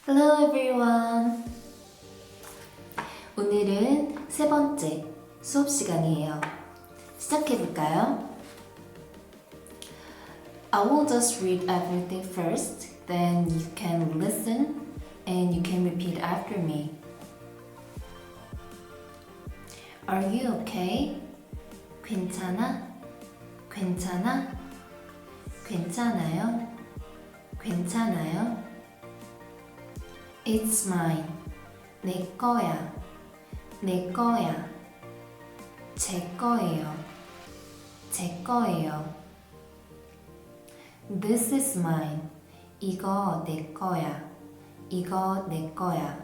Hello everyone. 오늘은 세 번째 수업 시간이에요. 시작해 볼까요? I will just read everything first, then you can listen and you can repeat after me. Are you okay? 괜찮아? 괜찮아? 괜찮아요? 괜찮아요? It's mine. 내 거야. 내 거야. 제 거예요. 제 거예요. This is mine. 이거 내 거야. 이거 내 거야.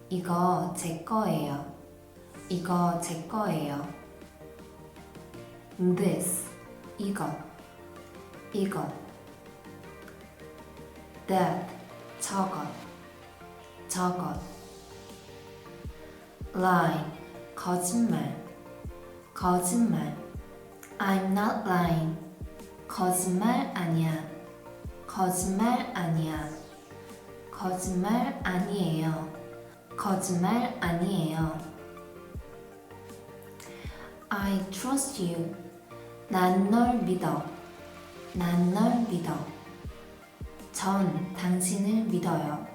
이거 제 거예요. 이거 제 거예요. This. 이것. 이것. That. 저것. 저것. Lie. 거짓말. 거짓말. I'm not lying. 거짓말 아니야. 거짓말 아니야. 거짓말 아니에요. 거짓말 아니에요. I trust you. 난 널 믿어. 난 널 믿어. 전 당신을 믿어요.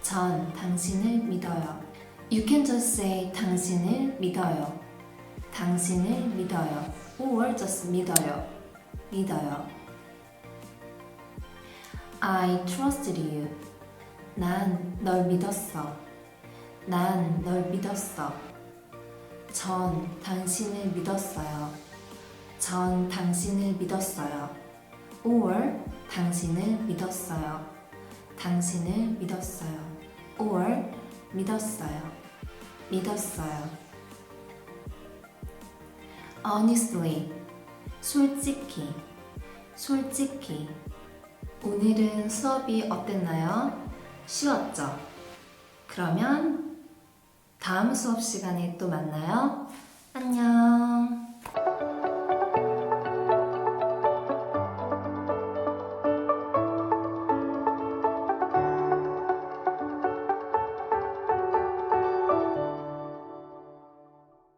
전 당신을 믿어요. You can just say 당신을 믿어요. 당신을 믿어요. Or just 믿어요. 믿어요. I trusted you. 난 널 믿었어. 난 널 믿었어. 전 당신을 믿었어요. 전 당신을 믿었어요. Or 당신을 믿었어요. 당신을 믿었어요. Or 믿었어요. 믿었어요. Honestly. 솔직히. 솔직히. 오늘은 수업이 어땠나요? 쉬웠죠? 그러면 다음 수업 시간에 또 만나요. 안녕.